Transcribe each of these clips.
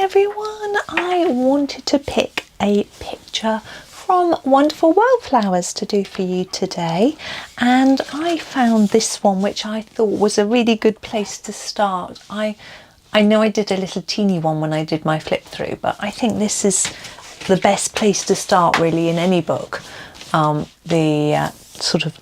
everyone, I wanted to pick a picture from Wonderful Wildflowers to do for you today, and I found this one which I thought was a really good place to start. I know I did a little teeny one when I did my flip through, but I think this is the best place to start really in any book.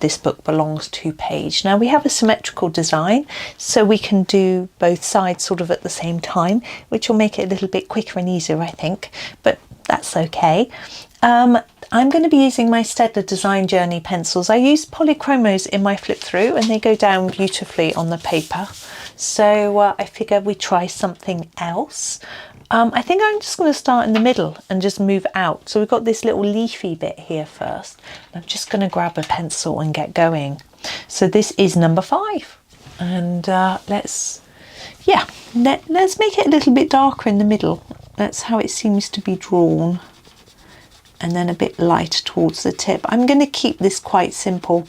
This book belongs to page. Now we have a symmetrical design, so we can do both sides sort of at the same time, which will make it a little bit quicker and easier, I think, but that's okay. I'm going to be using my Staedtler Design Journey pencils. I use polychromos in my flip through and they go down beautifully on the paper, so I figure we try something else. I think I'm just going to start in the middle and just move out. So we've got this little leafy bit here first. I'm just going to grab a pencil and get going. So this is number 5, and let's make it a little bit darker in the middle. That's how it seems to be drawn, and then a bit lighter towards the tip. I'm going to keep this quite simple.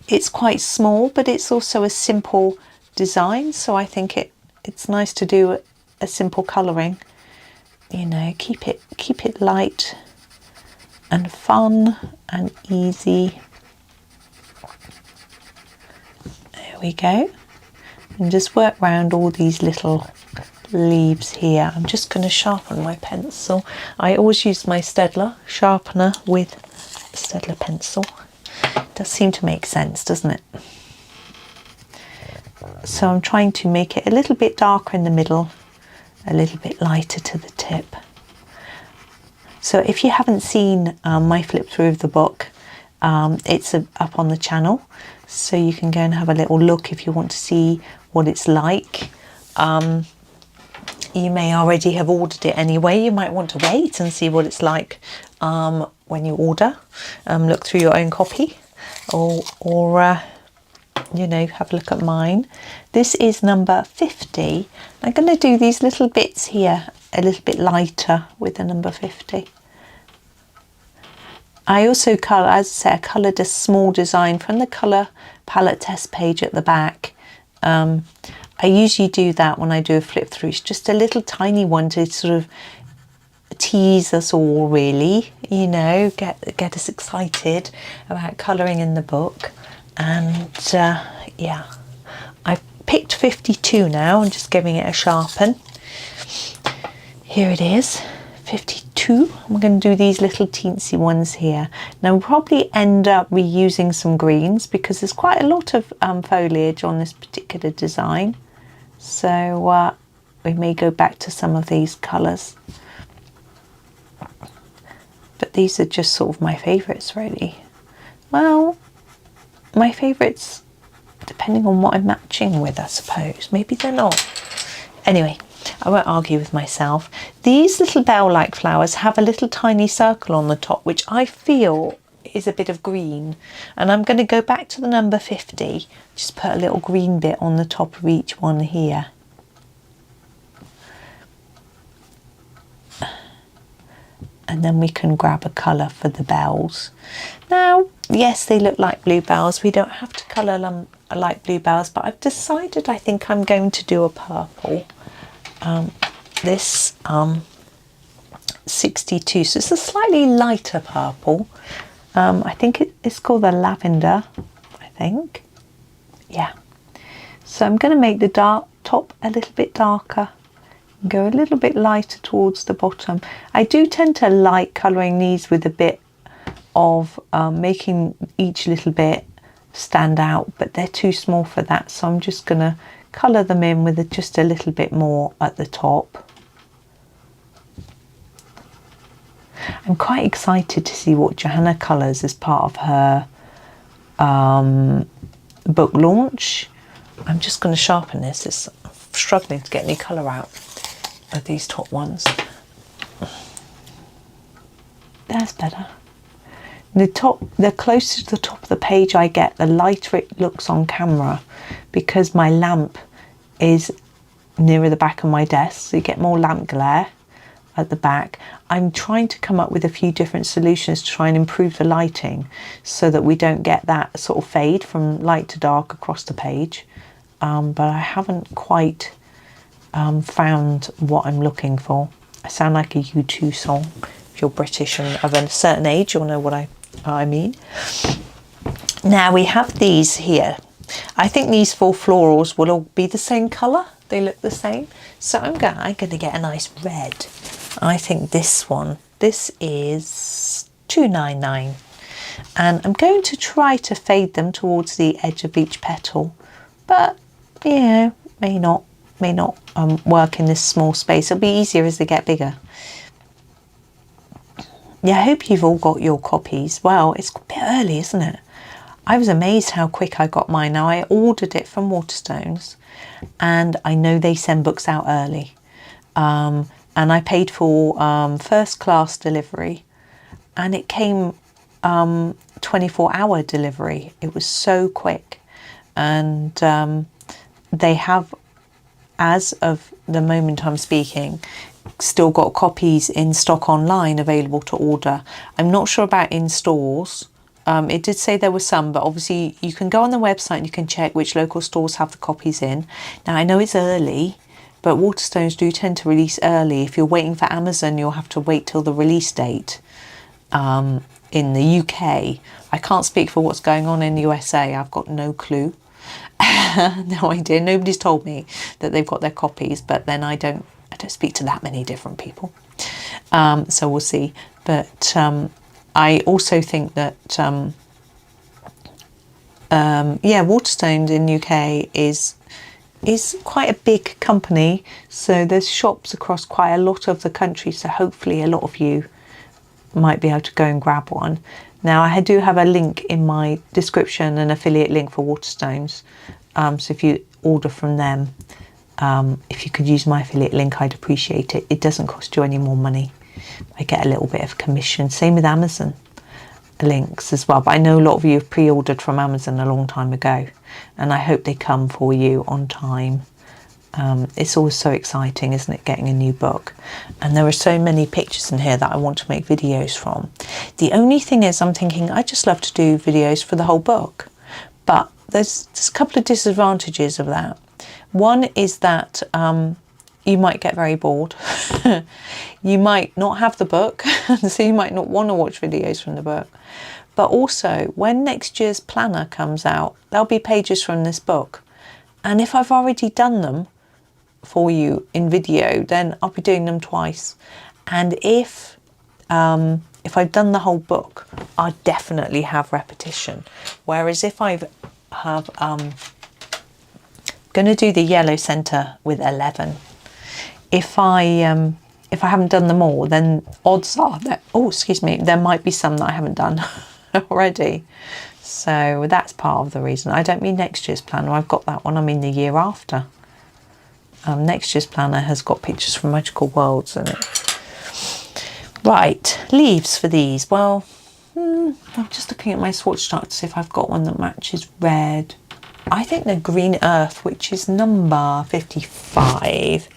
It's quite small, but it's also a simple design, so I think it's nice to do a simple colouring. You know, keep it light and fun and easy. There we go. And just work around all these little leaves here. I'm just going to sharpen my pencil. I always use my Staedtler sharpener with a Staedtler pencil. It does seem to make sense, doesn't it? So I'm trying to make it a little bit darker in the middle, a little bit lighter to the tip. So if you haven't seen my flip through of the book, it's up on the channel, so you can go and have a little look if you want to see what it's like. You may already have ordered it anyway. You might want to wait and see what it's like when you order. Look through your own copy, or you know, have a look at mine. This is number 50. I'm going to do these little bits here a little bit lighter with the number 50. I also colour, as I say, I coloured a small design from the colour palette test page at the back. I usually do that when I do a flip through. It's just a little tiny one to sort of tease us all, really, you know, get us excited about colouring in the book. And yeah, I've picked 52 now. I'm just giving it a sharpen. Here it is, 52. I'm going to do these little teensy ones here. Now we'll probably end up reusing some greens because there's quite a lot of foliage on this particular design. So we may go back to some of these colours. But these are just sort of my favourites, really. Well, my favourites, depending on what I'm matching with, I suppose. Maybe they're not. Anyway, I won't argue with myself. These little bell-like flowers have a little tiny circle on the top, which I feel is a bit of green. And I'm going to go back to the number 50. Just put a little green bit on the top of each one here. And then we can grab a colour for the bells. Now, yes, they look like bluebells. We don't have to colour them like bluebells, but I've decided I think I'm going to do a purple. This 62, so it's a slightly lighter purple. I think it's called the lavender, I think. Yeah. So I'm going to make the dark top a little bit darker. Go a little bit lighter towards the bottom. I do tend to like colouring these with a bit of making each little bit stand out, but they're too small for that, so I'm just going to colour them in with just a little bit more at the top. I'm quite excited to see what Johanna colours as part of her book launch. I'm just going to sharpen this. I'm struggling to get any colour out of these top ones. That's better. The closer to the top of the page I get, the lighter it looks on camera, because my lamp is nearer the back of my desk, so you get more lamp glare at the back. I'm trying to come up with a few different solutions to try and improve the lighting so that we don't get that sort of fade from light to dark across the page, but I haven't quite found what I'm looking for. I sound like a U2 song. If you're British and of a certain age, you'll know what I mean. Now we have these here. I think these 4 florals will all be the same colour. They look the same. So I'm going to get a nice red. I think this one, this is $2.99. And I'm going to try to fade them towards the edge of each petal. But, yeah, may not work in this small space. It'll be easier as they get bigger. Yeah, I hope you've all got your copies. Well, it's a bit early, isn't it? I was amazed how quick I got mine. Now, I ordered it from Waterstones, and I know they send books out early. And I paid for first class delivery, and it came 24-hour delivery. It was so quick. And they have, as of the moment I'm speaking, still got copies in stock online available to order. I'm not sure about in stores. It did say there were some, but obviously you can go on the website and you can check which local stores have the copies in. Now, I know it's early, but Waterstones do tend to release early. If you're waiting for Amazon, you'll have to wait till the release date. In the UK, I can't speak for what's going on in the USA. I've got no clue. No idea. Nobody's told me that they've got their copies, but then I don't speak to that many different people. So we'll see. But I also think that Waterstones in UK is quite a big company, so there's shops across quite a lot of the country, so hopefully a lot of you might be able to go and grab one. Now, I do have a link in my description, an affiliate link for Waterstones, so if you order from them, if you could use my affiliate link, I'd appreciate it. It doesn't cost you any more money. I get a little bit of commission. Same with Amazon links as well, but I know a lot of you have pre-ordered from Amazon a long time ago, and I hope they come for you on time. It's always so exciting, isn't it, getting a new book? And there are so many pictures in here that I want to make videos from. The only thing is, I'm thinking I just love to do videos for the whole book, but there's a couple of disadvantages of that. One is that you might get very bored. You might not have the book, so you might not want to watch videos from the book. But also, when next year's planner comes out, there'll be pages from this book. And if I've already done them for you in video, then I'll be doing them twice. And if I've done the whole book, I definitely have repetition. Whereas if I have going to do the yellow centre with 11. If I haven't done them all, then odds are that, there might be some that I haven't done already. So that's part of the reason. I don't mean next year's planner. I've got that one. I mean the year after. Next year's planner has got pictures from Magical Worlds in it. Right, leaves for these. Well, I'm just looking at my swatch chart to see if I've got one that matches red. I think the Green Earth, which is number 55,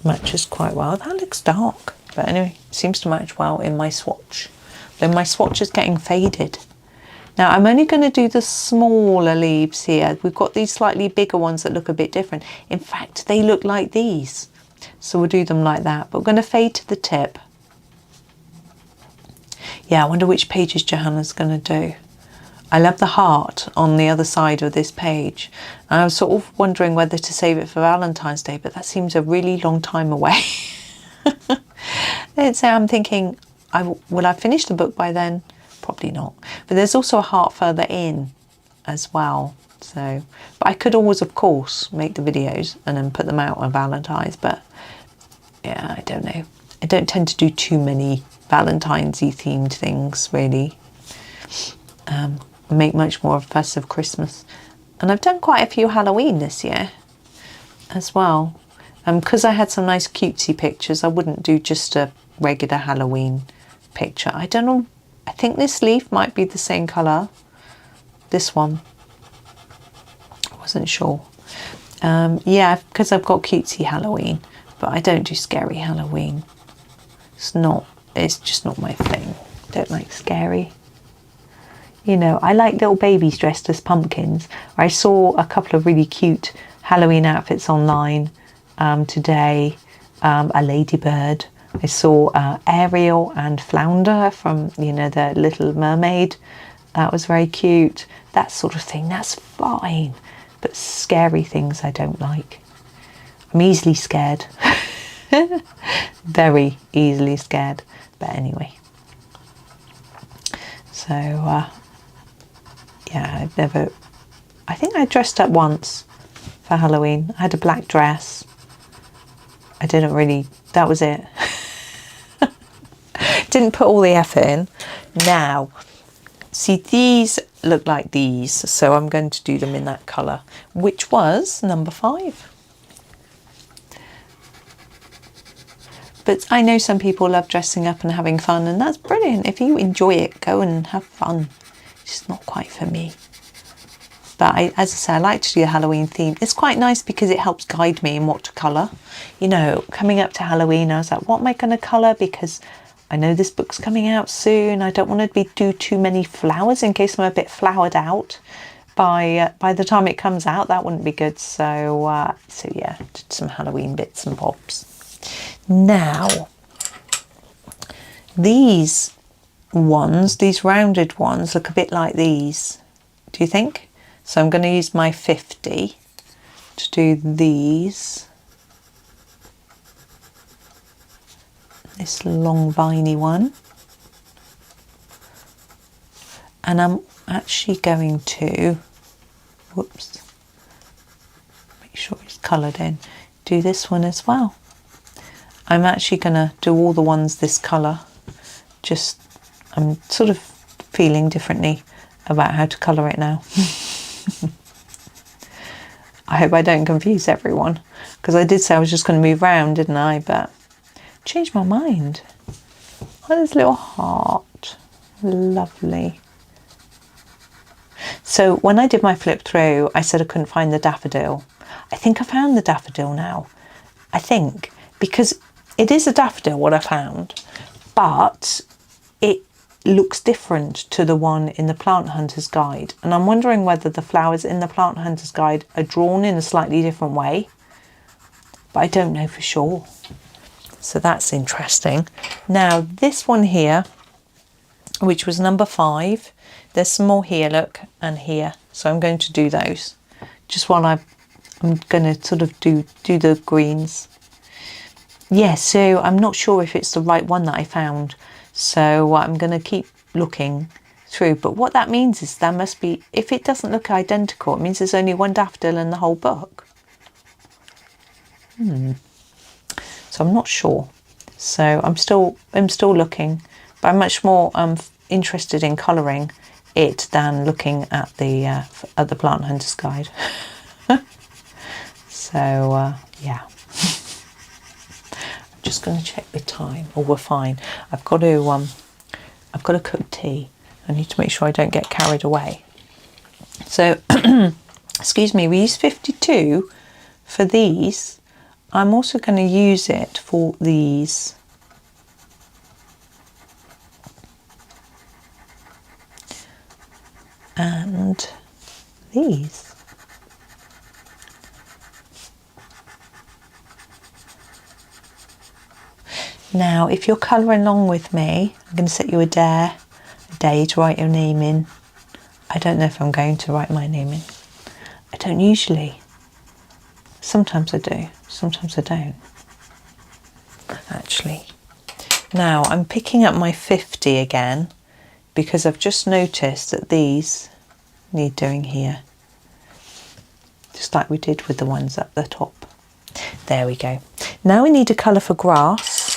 matches quite well. That looks dark, but anyway, it seems to match well in my swatch. Though my swatch is getting faded. Now, I'm only going to do the smaller leaves here. We've got these slightly bigger ones that look a bit different. In fact, they look like these. So we'll do them like that. But we're going to fade to the tip. Yeah, I wonder which pages Johanna's going to do. I love the heart on the other side of this page. And I was sort of wondering whether to save it for Valentine's Day, but that seems a really long time away. So I'm thinking, will I finish the book by then? Probably not. But there's also a heart further in as well. So, but I could always, of course, make the videos and then put them out on Valentine's. But yeah, I don't know. I don't tend to do too many Valentine's-y themed things, really. I make much more of a fuss of Christmas. And I've done quite a few Halloween this year as well. Because I had some nice cutesy pictures, I wouldn't do just a regular Halloween picture. I don't know. I think this leaf might be the same colour. This one. I wasn't sure. Yeah, because I've got cutesy Halloween. But I don't do scary Halloween. It's just not my thing. Don't like scary. You know, I like little babies dressed as pumpkins. I saw a couple of really cute Halloween outfits online today. A ladybird I saw Ariel and Flounder from, you know, the Little Mermaid. That was very cute. That sort of thing, that's fine. But scary things I don't like. I'm easily scared. Very easily scared. But anyway. So, yeah, I think I dressed up once for Halloween. I had a black dress. I didn't really, that was it. Didn't put all the effort in. Now, see, these look like these, so I'm going to do them in that colour, which was number 5. But I know some people love dressing up and having fun, and that's brilliant. If you enjoy it, go and have fun. It's just not quite for me. But as I say, I like to do the Halloween theme. It's quite nice because it helps guide me in what to colour. You know, coming up to Halloween, I was like, what am I going to colour? Because I know this book's coming out soon. I don't want to do too many flowers in case I'm a bit flowered out. By the time it comes out, that wouldn't be good. So yeah, did some Halloween bits and bobs. Now, these ones, these rounded ones, look a bit like these. Do you think? So I'm going to use my 50 to do these. This long viney one. And I'm actually going to, whoops, make sure it's coloured in, do this one as well. I'm actually going to do all the ones this colour. Just, I'm sort of feeling differently about how to colour it now. I hope I don't confuse everyone, because I did say I was just going to move around, didn't I? But changed my mind. Oh, this little heart. Lovely. So when I did my flip through, I said I couldn't find the daffodil. I think I found the daffodil now. I think, because it is a daffodil, what I found, but it looks different to the one in the Plant Hunter's Guide. And I'm wondering whether the flowers in the Plant Hunter's Guide are drawn in a slightly different way. But I don't know for sure. So that's interesting. Now, this one here, which was number 5, there's some more here, look, and here. So I'm going to do those. Just while I'm going to sort of do the greens. Yeah, so I'm not sure if it's the right one that I found. So I'm going to keep looking through. But what that means is there must be, if it doesn't look identical, it means there's only one daffodil in the whole book. So I'm not sure. So I'm still looking, but I'm much more interested in colouring it than looking at the Plant Hunter's Guide. So yeah. Just going to check the time. Oh, we're fine. I've got to cook tea. I need to make sure I don't get carried away. So, excuse me, we use 52 for these. I'm also going to use it for these. And these. Now, if you're colouring along with me, I'm going to set you a day to write your name in. I don't know if I'm going to write my name in. I don't usually. Sometimes I do, sometimes I don't. Actually. Now, I'm picking up my 50 again because I've just noticed that these need doing here. Just like we did with the ones at the top. There we go. Now we need a colour for grass.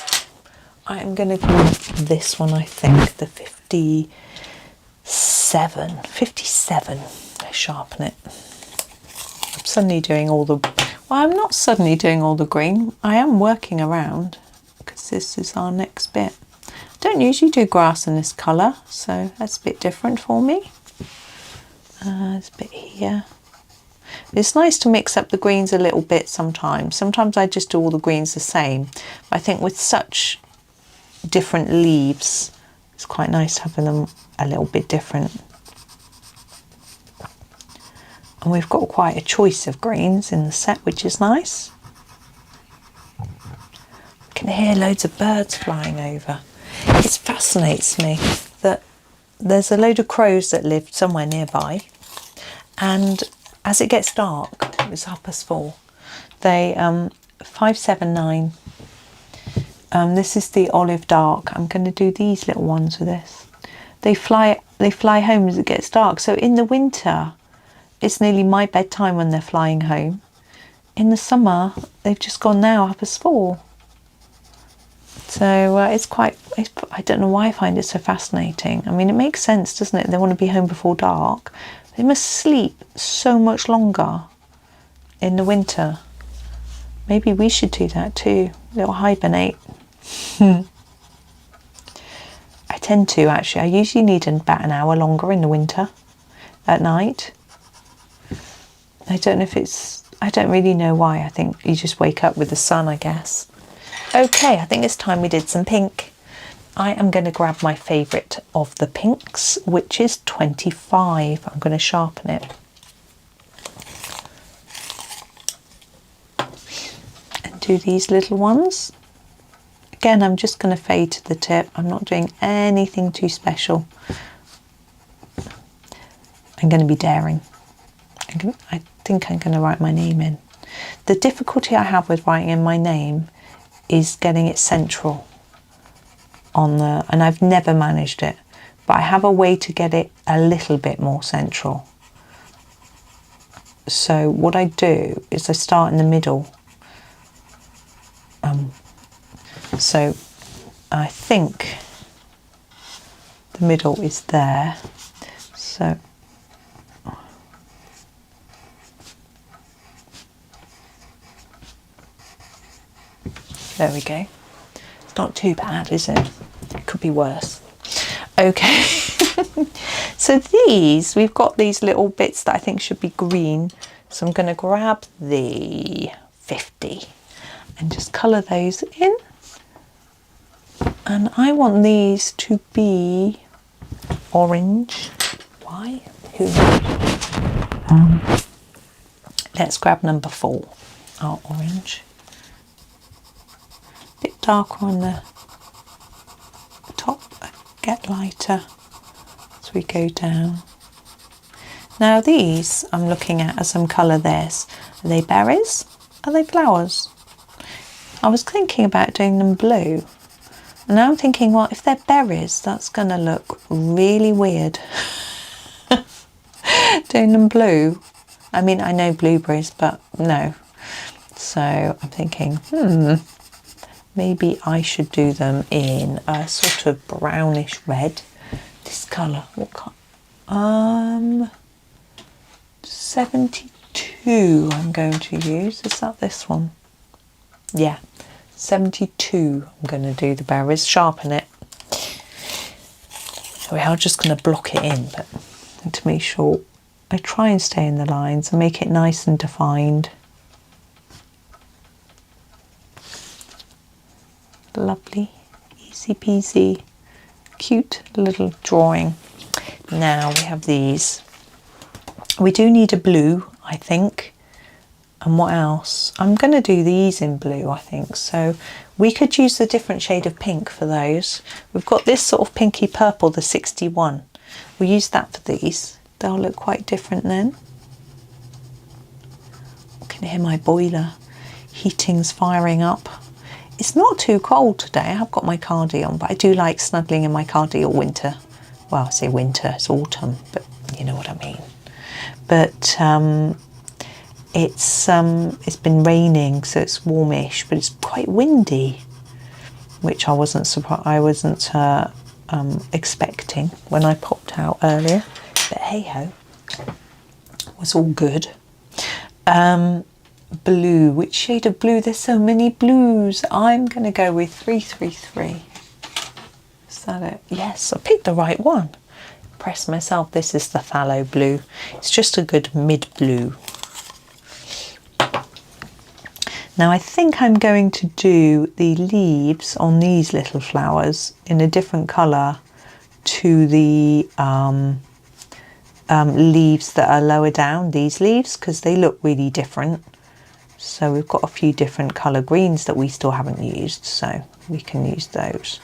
I'm going to do this one, I think, the 57. 57. I sharpen it. I'm suddenly doing all the... Well, I'm not suddenly doing all the green. I am working around because this is our next bit. I don't usually do grass in this colour, so that's a bit different for me. There's a bit here. It's nice to mix up the greens a little bit sometimes. Sometimes I just do all the greens the same. I think with such different leaves, it's quite nice having them a little bit different. And we've got quite a choice of greens in the set, which is nice. can hear loads of birds flying over. It fascinates me that there's a load of crows that live somewhere nearby, and as it gets dark, it's 4:30. They 579. This is the olive dark. I'm going to do these little ones with this. They fly home as it gets dark. So in the winter, it's nearly my bedtime when they're flying home. In the summer, they've just gone now, 4:30. So I don't know why I find it so fascinating. I mean, it makes sense, doesn't it? They want to be home before dark. They must sleep so much longer in the winter. Maybe we should do that too. Little hibernate. I tend to, actually. I usually need about an hour longer in the winter at night. I don't really know why. I think you just wake up with the sun, I guess. Okay, I think it's time we did some pink. I am going to grab my favourite of the pinks, which is 25. I'm going to sharpen it. And do these little ones. Again, I'm just going to fade to the tip. I'm not doing anything too special. I'm going to be daring. I think I'm going to write my name in. The difficulty I have with writing in my name is getting it central on the, and I've never managed it, but I have a way to get it a little bit more central. So what I do is I start in the middle. So I think the middle is there. So there we go. It's not too bad, is it? It could be worse. Okay. So these, we've got these little bits that I think should be green. So I'm going to grab the 50 and just colour those in. And I want these to be orange. Why? Who knows? Let's grab number 4, our orange. A bit darker on the top, get lighter as we go down. Now these I'm looking at as some colour this. Are they berries? Are they flowers? I was thinking about doing them blue. And now I'm thinking, well, if they're berries, that's going to look really weird. Doing them blue. I mean, I know blueberries, but no. So I'm thinking, maybe I should do them in a sort of brownish red. This colour, what colour? 72 I'm going to use. Is that this one? Yeah, 72 I'm going to do the berries, sharpen it. So I'm just going to block it in, but to make sure I try and stay in the lines and make it nice and defined. Lovely, easy peasy, cute little drawing. Now we have these. We do need a blue, I think. And what else? I'm going to do these in blue, I think. So we could use a different shade of pink for those. We've got this sort of pinky purple, the 61. We'll use that for these. They'll look quite different then. I can hear my boiler. Heating's firing up. It's not too cold today. I've got my cardi on, but I do like snuggling in my cardi all winter. Well, I say winter, it's autumn, but you know what I mean. But it's been raining, so it's warmish, but it's quite windy, which I wasn't expecting when I popped out earlier. But hey ho, it was all good. Blue, which shade of blue? There's so many blues. I'm going to go with 333. Is that it? Yes, I picked the right one. Impress myself. This is the phthalo blue. It's just a good mid blue. Now I think I'm going to do the leaves on these little flowers in a different colour to the leaves that are lower down, these leaves, because they look really different. So we've got a few different colour greens that we still haven't used, so we can use those.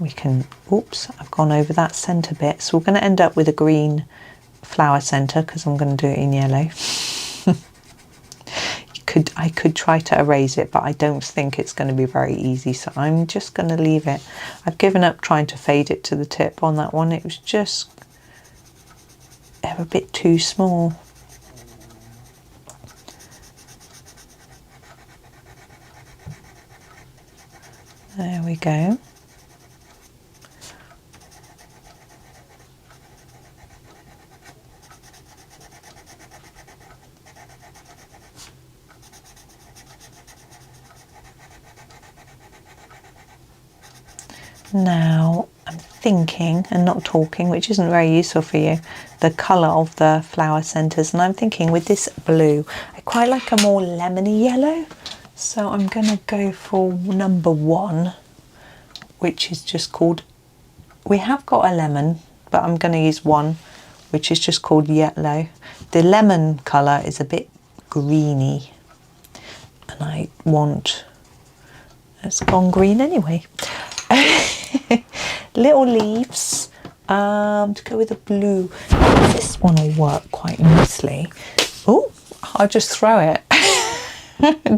We can, oops, I've gone over that centre bit, so we're going to end up with a green flower centre because I'm going to do it in yellow. I could try to erase it, but I don't think it's going to be very easy, so I'm just going to leave it. I've given up trying to fade it to the tip on that one. It was just a bit too small. There we go. Now I'm thinking and not talking, which isn't very useful for you, the colour of the flower centres, and I'm thinking with this blue, I quite like a more lemony yellow, so I'm going to go for number 1, which is just called, we have got a lemon, but I'm going to use one which is just called yellow. The lemon colour is a bit greeny, and I want, it's gone green anyway. Little leaves to go with the blue. This one will work quite nicely. Oh, I'll just throw it.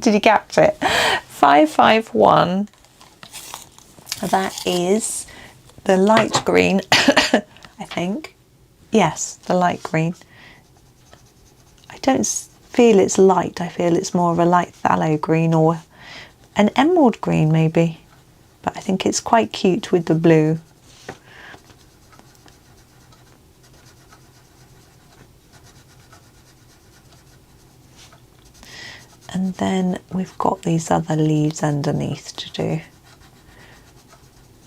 Did you catch it? 551. That is the light green, I think. Yes, the light green. I don't feel it's light. I feel it's more of a light phthalo green or an emerald green maybe. But I think it's quite cute with the blue. And then we've got these other leaves underneath to do.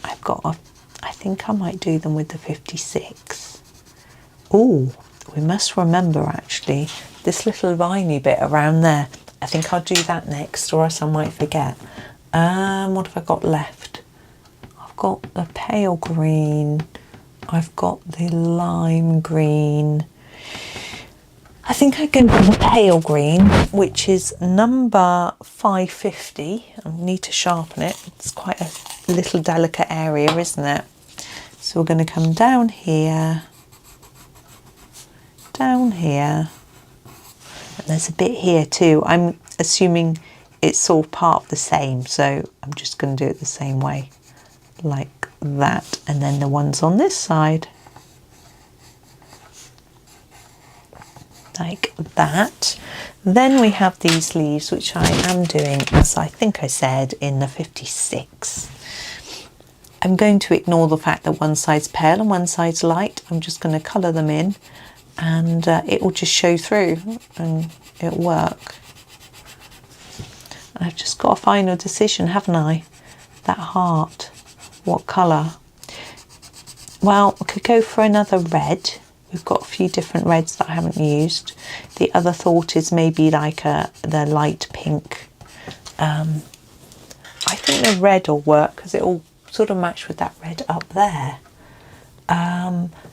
I think I might do them with the 56. Oh, we must remember actually this little viney bit around there. I think I'll do that next, or else I might forget. What have I got left? I've got the pale green. I've got the lime green. I think I go for the pale green, which is number 550. I need to sharpen it. It's quite a little delicate area, isn't it? So we're going to come down here, and there's a bit here too. I'm assuming it's all part of the same, so I'm just going to do it the same way, like that. And then the ones on this side, like that. Then we have these leaves, which I am doing, as I think I said, in the 56. I'm going to ignore the fact that one side's pale and one side's light. I'm just going to colour them in, and it will just show through and it'll work. I've just got a final decision, haven't I? That heart, what colour? Well, I could go for another red. We've got a few different reds that I haven't used. The other thought is maybe like the light pink. I think the red will work because it will sort of match with that red up there.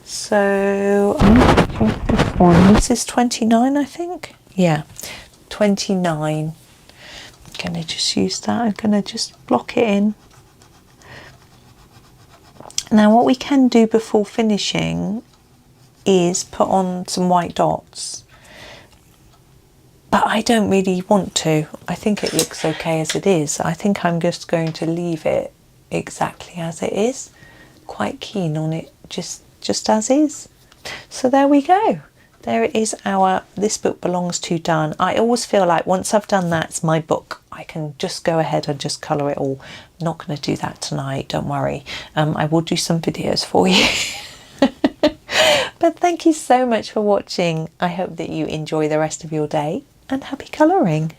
So I'm thinking this one. This is 29, I think. Yeah, 29. I'm going to just use that. I'm going to just block it in. Now what we can do before finishing is put on some white dots, but I don't really want to. I think it looks okay as it is. I think I'm just going to leave it exactly as it is. Quite keen on it just as is. So there we go. There it is, our This Book Belongs To done. I always feel like once I've done that, it's my book. I can just go ahead and just colour it all. I'm not going to do that tonight, don't worry. I will do some videos for you. But thank you so much for watching. I hope that you enjoy the rest of your day, and happy colouring.